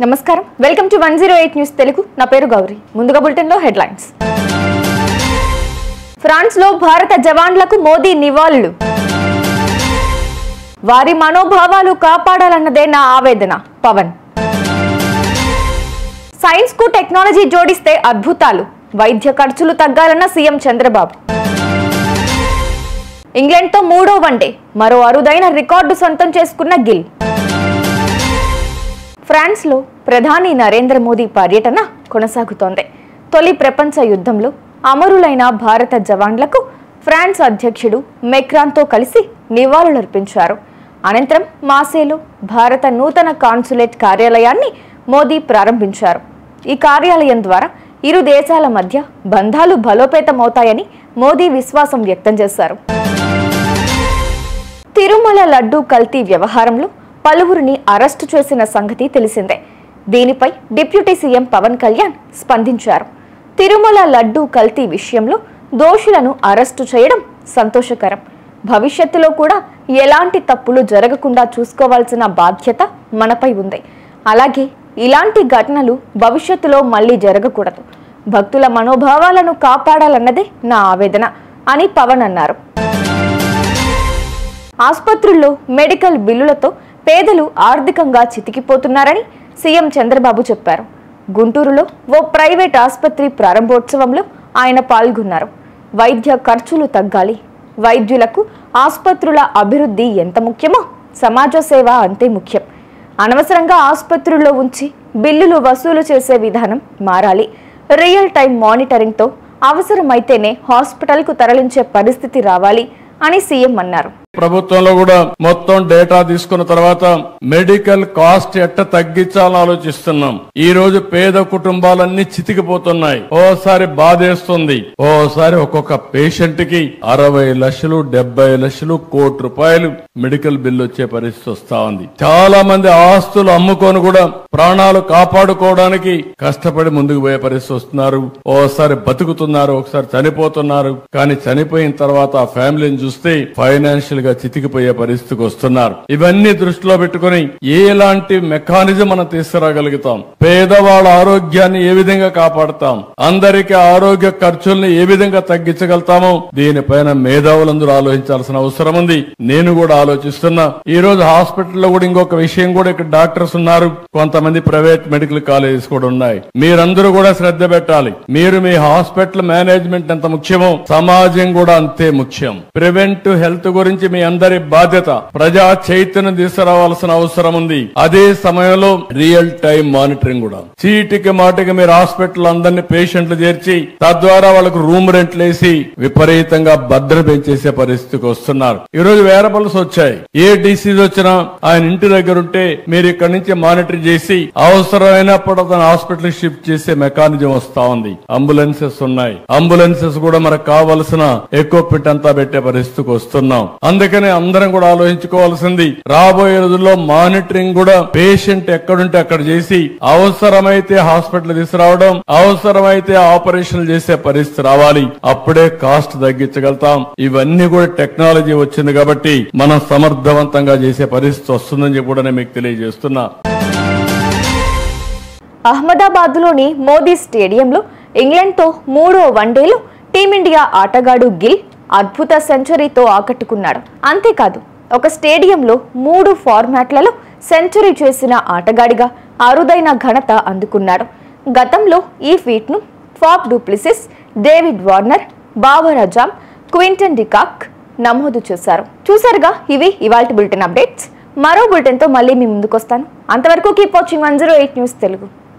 నమస్కారం welcome to 108 news Telugu నా పేరు గౌరీ ముందుగా బులెటిన్ లో హెడ్లైన్స్ ఫ్రాన్స్ లో భారత జవాన్లకు మోదీ నివాళులు వారి మనోభావాలు కాపాడాలన్నదే నా ఆవేదన పవన్ సైన్స్ కు టెక్నాలజీ జోడిస్తే అద్భుతాలు వైద్య ఖర్చులు తగ్గాలన్న సీఎం చంద్రబాబు ఇంగ్లాండ్ తో మూడో వన్డే మరో అరుదైన రికార్డు సొంతం చేసుకున్న గిల్ ఫ్రాన్స్ లో ప్రధాని నరేంద్ర మోదీ పర్యటన కొనసాగుతోంది. తొలి ప్రపంచ యుద్ధంలో అమరులైన భారత జవాన్లకు ఫ్రాన్స్ అధ్యక్షుడు మెక్రాన్తో కలిసి నివాళులర్పించారు. అనంతరం మాసేలో భారత నూతన కాన్సులేట్ కార్యాలయాన్ని మోదీ ప్రారంభించారు. ఈ కార్యాలయం ద్వారా ఇరు దేశాల మధ్య బంధాలు బలోపేతమవుతాయని మోదీ విశ్వాసం వ్యక్తం చేశారు. తిరుమల లడ్డూ కల్తీ వ్యవహారంలో పలువురిని అరెస్టు చేసిన సంగతి తెలిసిందే. దీనిపై డిప్యూటీ సీఎం పవన్ కళ్యాణ్ స్పందించారు. తిరుమల లడ్డూ కల్తీ విషయంలో దోషులను అరెస్టు చేయడం సంతోషకరం. భవిష్యత్తులో కూడా ఎలాంటి తప్పులు జరగకుండా చూసుకోవాల్సిన బాధ్యత మనపై ఉంది. అలాగే ఇలాంటి ఘటనలు భవిష్యత్తులో మళ్లీ జరగకూడదు. భక్తుల మనోభావాలను కాపాడాలన్నదే నా ఆవేదన అని పవన్ అన్నారు. ఆసుపత్రుల్లో మెడికల్ బిల్లులతో పేదలు ఆర్థికంగా చితికిపోతున్నారని సీఎం చంద్రబాబు చెప్పారు. గుంటూరులో ఓ ప్రైవేట్ ఆసుపత్రి ప్రారంభోత్సవంలో ఆయన పాల్గొన్నారు. వైద్య ఖర్చులు తగ్గాలి, వైద్యులకు ఆసుపత్రుల అభివృద్ధి ఎంత ముఖ్యమో సమాజ సేవ అంతే ముఖ్యం. అనవసరంగా ఆసుపత్రుల్లో ఉంచి బిల్లులు వసూలు చేసే విధానం మారాలి. రియల్ టైం మానిటరింగ్తో అవసరమైతేనే హాస్పిటల్కు తరలించే పరిస్థితి రావాలి అని సీఎం అన్నారు. ప్రభుత్వంలో కూడా మొత్తం డేటా తీసుకున్న తర్వాత మెడికల్ కాస్ట్ ఎట్ట తగ్గించాలని ఆలోచిస్తున్నాం. ఈ రోజు పేద కుటుంబాలన్నీ చితికిపోతున్నాయి. ఓసారి బాధేస్తుంది. ఓసారి ఒక్కొక్క పేషెంట్ కి 60 లక్షలు 70 లక్షలు కోటి రూపాయలు మెడికల్ బిల్లు వచ్చే పరిస్థితి వస్తా ఉంది. చాలా మంది ఆస్తులు అమ్ముకొని కూడా ప్రాణాలు కాపాడుకోవడానికి కష్టపడి ముందుకు పోయే పరిస్థితి వస్తున్నారు. ఓసారి బతుకుతున్నారు, ఒకసారి చనిపోతున్నారు. కానీ చనిపోయిన తర్వాత ఆ ఫ్యామిలీని చూస్తే ఫైనాన్షియల్ గా చితికిపోయే పరిస్థితికి వస్తున్నారు. ఇవన్నీ దృష్టిలో పెట్టుకుని ఎలాంటి మెకానిజం మనం తీసుకురాగలుగుతాం, పేదవాళ్ళ ఆరోగ్యాన్ని ఏ విధంగా కాపాడుతాం, అందరికీ ఆరోగ్య ఖర్చుల్ని ఏ విధంగా తగ్గించగలుగుతామో దీనిపైన మేధావులందరూ ఆలోచించాల్సిన అవసరం ఉంది. నేను కూడా ఆలోచిస్తున్నా. ఈ రోజు హాస్పిటల్లో కూడా ఇంకొక విషయం కూడా ఇక్కడ డాక్టర్స్ ఉన్నారు, కొంతమంది ప్రైవేట్ మెడికల్ కాలేజెస్ కూడా ఉన్నాయి. మీరందరూ కూడా శ్రద్ధ పెట్టాలి. మీరు మీ హాస్పిటల్ మేనేజ్మెంట్ ఎంత ముఖ్యమో సమాజం కూడా అంతే ముఖ్యం. ప్రివెంటివ్ హెల్త్ గురించి మీ అందరి బాధ్యత. ప్రజా చైతన్యం తీసుకురావాల్సిన అవసరం ఉంది. అదే సమయంలో రియల్ టైం మానిటరింగ్ కూడా. చీటికి మాటికి మీరు హాస్పిటల్ అందరినీ పేషెంట్లు చేర్చి తద్వారా వాళ్ళకు రూమ్ రెంట్లు వేసి విపరీతంగా భద్రత పెంచేసే పరిస్థితికి వస్తున్నారు. ఈ రోజు వేరబుల్స్ వచ్చాయి. ఏ డిసీజ్ వచ్చినా ఆయన ఇంటి దగ్గర ఉంటే మీరు ఇక్కడ నుంచి మానిటర్ చేసి అవసరమైనప్పుడు అతను హాస్పిటల్ షిఫ్ట్ చేసే మెకానిజం వస్తా ఉంది. అంబులెన్సెస్ ఉన్నాయి. అంబులెన్సెస్ కూడా మనకు కావలసిన ఎక్విప్మెంట్ అంతా పెట్టే పరిస్థితికి వస్తున్నాం. అందుకనే అందరం కూడా ఆలోచించుకోవాల్సింది రాబోయే రోజుల్లో మానిటరింగ్ కూడా పేషెంట్ ఎక్కడుంటే అక్కడ చేసి అవసరమైతే హాస్పిటల్ తీసుకురావడం, అవసరమైతే ఆపరేషన్లు చేసే పరిస్థితి రావాలి. అప్పుడే కాస్ట్ తగ్గించగలుగుతాం. ఇవన్నీ కూడా టెక్నాలజీ వచ్చింది కాబట్టి మనం సమర్థవంతంగా చేసే పరిస్థితి వస్తుందని చెప్పి కూడా నేను మీకు తెలియజేస్తున్నా. అహ్మదాబాద్ లోని మోదీ స్టేడియంలో ఇంగ్లాండ్ తో మూడో వన్డేలో టీమిండియా ఆటగాడు గిల్ అద్భుత సెంచరీతో ఆకట్టుకున్నాడు. అంతేకాదు ఒక స్టేడియంలో 3 ఫార్మాట్లలో సెంచరీ చేసిన ఆటగాడిగా అరుదైన ఘనత అందుకున్నాడు. గతంలో ఈ ఫీట్ ను Faf du Plessis, David Warner, Babar Azam, Quinton de Kock నమోదు చేశారు. చూసారుగా, ఇవి ఇవాల్టి బులెటిన్ అప్డేట్స్. మరో బులెటిన్ తో మళ్ళీ మీ ముందుకు వస్తాను. అంతవరకు కీప్ వాచింగ్ 108 న్యూస్ తెలుగు.